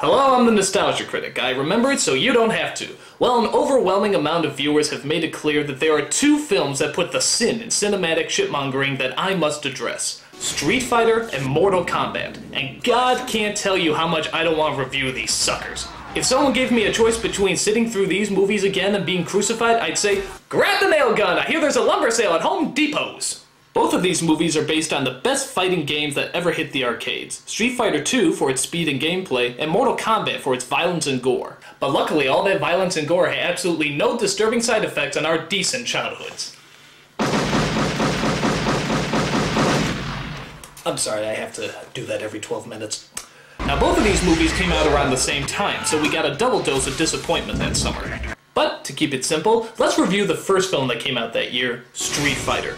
Hello, I'm the Nostalgia Critic. I remember it so you don't have to. Well, an overwhelming amount of viewers have made it clear that there are two films that put the sin in cinematic shitmongering that I must address. Street Fighter and Mortal Kombat. And God can't tell you how much I don't want to review these suckers. If someone gave me a choice between sitting through these movies again and being crucified, I'd say, grab the nail gun! I hear there's a lumber sale at Home Depot's! Both of these movies are based on the best fighting games that ever hit the arcades. Street Fighter 2 for its speed and gameplay, and Mortal Kombat for its violence and gore. But luckily, all that violence and gore had absolutely no disturbing side effects on our decent childhoods. I'm sorry, I have to do that every 12 minutes. Now, both of these movies came out around the same time, so we got a double dose of disappointment that summer. But, to keep it simple, let's review the first film that came out that year, Street Fighter.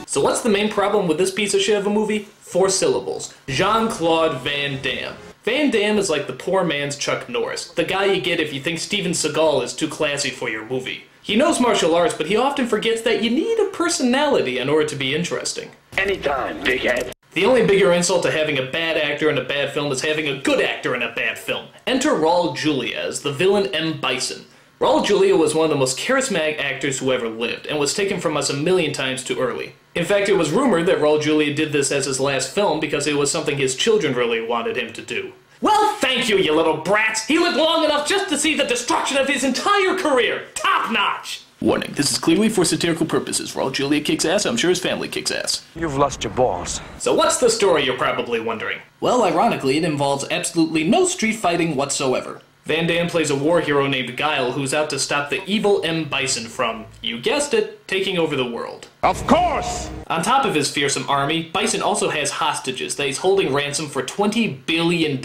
So what's the main problem with this piece of shit of a movie? 4 syllables. Jean-Claude Van Damme. Van Damme is like the poor man's Chuck Norris, the guy you get if you think Steven Seagal is too classy for your movie. He knows martial arts, but he often forgets that you need a personality in order to be interesting. Anytime, big head. The only bigger insult to having a bad actor in a bad film is having a good actor in a bad film. Enter Raul Julia as the villain M. Bison. Raul Julia was one of the most charismatic actors who ever lived, and was taken from us a million times too early. In fact, it was rumored that Raul Julia did this as his last film because it was something his children really wanted him to do. Well, thank you, you little brats! He lived long enough just to see the destruction of his entire career! Top notch! Warning, this is clearly for satirical purposes. Raul Julia kicks ass, I'm sure his family kicks ass. You've lost your balls. So what's the story, you're probably wondering? Well, ironically, it involves absolutely no street fighting whatsoever. Van Damme plays a war hero named Guile who's out to stop the evil M. Bison from, you guessed it, taking over the world. Of course! On top of his fearsome army, Bison also has hostages that he's holding ransom for $20 billion.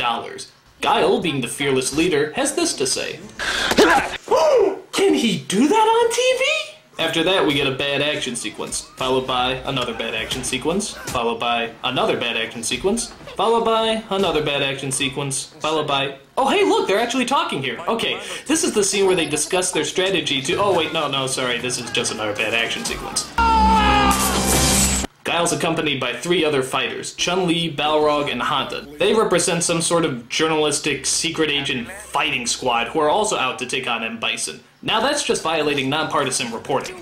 Guile, being the fearless leader, has this to say. Can he do that on TV? After that, we get a bad action sequence, followed by another bad action sequence, followed by another bad action sequence, followed by another bad action sequence, followed by... Oh, hey, look, they're actually talking here. Okay, this is the scene where they discuss their strategy to... Oh, wait, no, sorry, this is just another bad action sequence. Guile's accompanied by 3 other fighters, Chun-Li, Balrog, and Honda. They represent some sort of journalistic secret agent fighting squad who are also out to take on M. Bison. Now that's just violating nonpartisan reporting.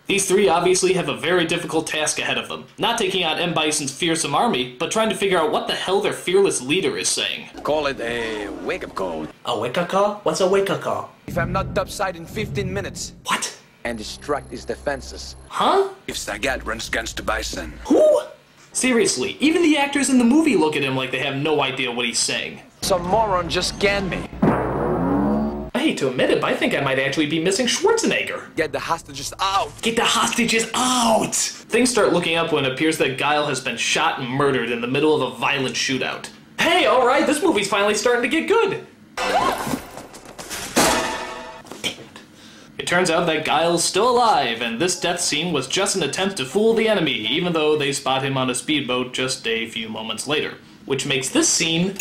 These 3 obviously have a very difficult task ahead of them. Not taking on M. Bison's fearsome army, but trying to figure out what the hell their fearless leader is saying. Call it a wake-up call. A wake-up call? What's a wake-up call? If I'm not topside in 15 minutes. What? And destruct his defenses. Huh? If Sagat runs against the Bison. Who? Seriously, even the actors in the movie look at him like they have no idea what he's saying. Some moron just scanned me. I hate to admit it, but I think I might actually be missing Schwarzenegger. Get the hostages out! Get the hostages out! Things start looking up when it appears that Guile has been shot and murdered in the middle of a violent shootout. Hey, alright, this movie's finally starting to get good! It turns out that Guile's still alive, and this death scene was just an attempt to fool the enemy, even though they spot him on a speedboat just a few moments later. Which makes this scene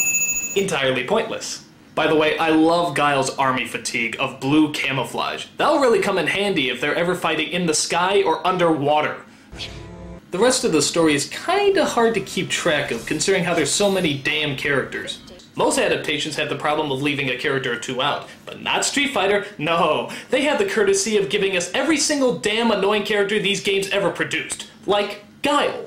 entirely pointless. By the way, I love Guile's army fatigue of blue camouflage. That'll really come in handy if they're ever fighting in the sky or underwater. The rest of the story is kinda hard to keep track of, considering how there's so many damn characters. Most adaptations have the problem of leaving a character or 2 out, but not Street Fighter. No, they have the courtesy of giving us every single damn annoying character these games ever produced. Like Guile,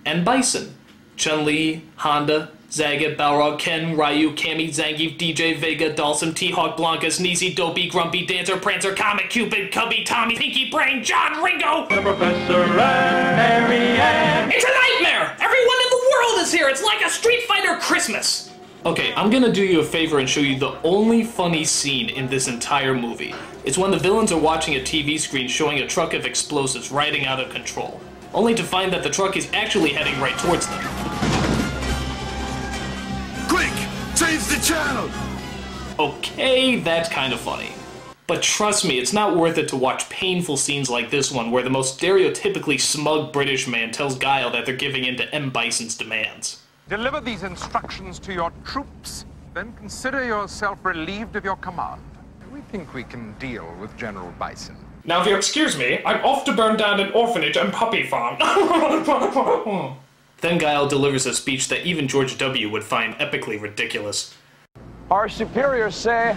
and Bison, Chun-Li, Honda, Zagat, Balrog, Ken, Ryu, Cammy, Zangief, DJ, Vega, Dhalsim, T-Hawk, Blanca, Sneezy, Dopey, Grumpy, Dancer, Prancer, Comet, Cupid, Cubby, Tommy, Pinky, Brain, John, Ringo! The Professor and Mary Ann. It's a nightmare! Everyone in the world is here! It's like a Street Fighter Christmas! Okay, I'm gonna do you a favor and show you the only funny scene in this entire movie. It's when the villains are watching a TV screen showing a truck of explosives riding out of control, only to find that the truck is actually heading right towards them. Quick! Change the channel! Okay, that's kind of funny. But trust me, it's not worth it to watch painful scenes like this one where the most stereotypically smug British man tells Guile that they're giving in to M. Bison's demands. Deliver these instructions to your troops, then consider yourself relieved of your command. We think we can deal with General Bison. Now, if you'll excuse me, I'm off to burn down an orphanage and puppy farm. Then Guile delivers a speech that even George W. would find epically ridiculous. Our superiors say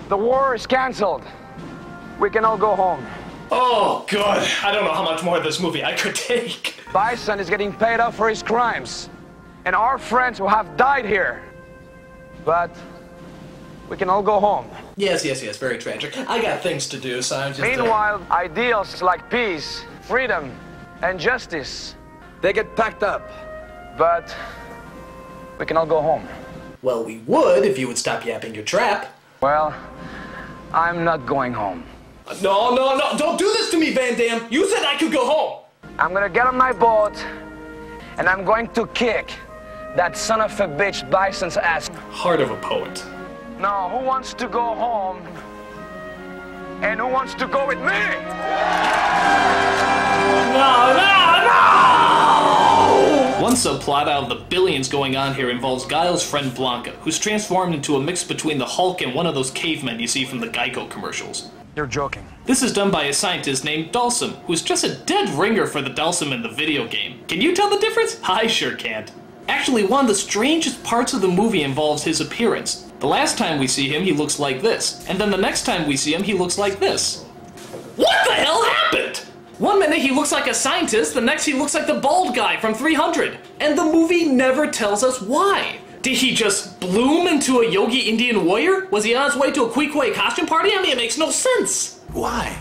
the war is canceled. We can all go home. Oh, God. I don't know how much more of this movie I could take. Bison is getting paid off for his crimes. And our friends who have died here. But we can all go home. Yes, very tragic. I got things to do, so I'm just... Meanwhile, ideals like peace, freedom, and justice, they get packed up. But we can all go home. Well, we would if you would stop yapping your trap. Well, I'm not going home. No, don't do this to me, Van Damme. You said I could go home. I'm gonna get on my boat, and I'm going to kick that son of a bitch Bison's ass. Heart of a poet. Now, who wants to go home? And who wants to go with me? No! One subplot out of the billions going on here involves Guile's friend Blanca, who's transformed into a mix between the Hulk and one of those cavemen you see from the Geico commercials. You're joking. This is done by a scientist named Dalsum, who's just a dead ringer for the Dalsum in the video game. Can you tell the difference? I sure can't. Actually, one of the strangest parts of the movie involves his appearance. The last time we see him, he looks like this, and then the next time we see him, he looks like this. What the hell happened? One minute he looks like a scientist, the next he looks like the bald guy from 300. And the movie never tells us why. Did he just bloom into a Yogi Indian warrior? Was he on his way to a Kwee costume party? I mean, it makes no sense. Why?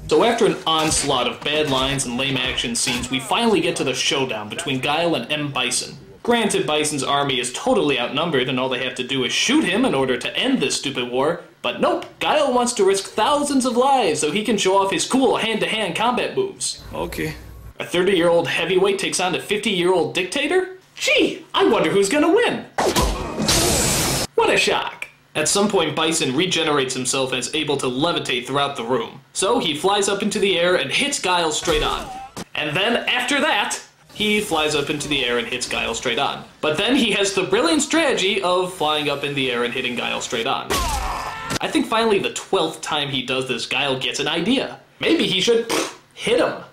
So after an onslaught of bad lines and lame action scenes, we finally get to the showdown between Guile and M. Bison. Granted, Bison's army is totally outnumbered and all they have to do is shoot him in order to end this stupid war, but nope, Guile wants to risk thousands of lives so he can show off his cool hand-to-hand combat moves. Okay. A 30-year-old heavyweight takes on a 50-year-old dictator? Gee, I wonder who's gonna win. What a shock. At some point, Bison regenerates himself and is able to levitate throughout the room. So he flies up into the air and hits Guile straight on. And then, after that, he flies up into the air and hits Guile straight on. But then he has the brilliant strategy of flying up in the air and hitting Guile straight on. I think finally the 12th time he does this, Guile gets an idea. Maybe he should hit him.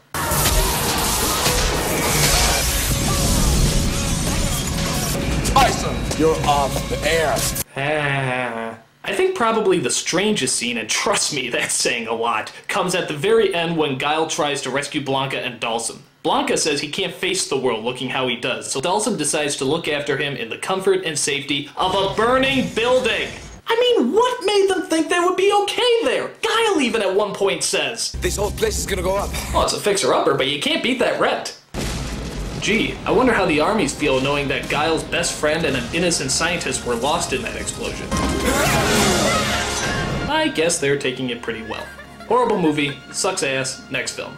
Bison, you're off the air. I think probably the strangest scene, and trust me, that's saying a lot, comes at the very end when Guile tries to rescue Blanca and Dalsum. Blanca says he can't face the world looking how he does, so Dalsum decides to look after him in the comfort and safety of a burning building. I mean, what made them think they would be okay there? Guile even at one point says, This whole place is gonna go up. well, it's a fixer-upper, but you can't beat that rent. Gee, I wonder how the armies feel knowing that Guile's best friend and an innocent scientist were lost in that explosion. I guess they're taking it pretty well. Horrible movie, sucks ass, next film.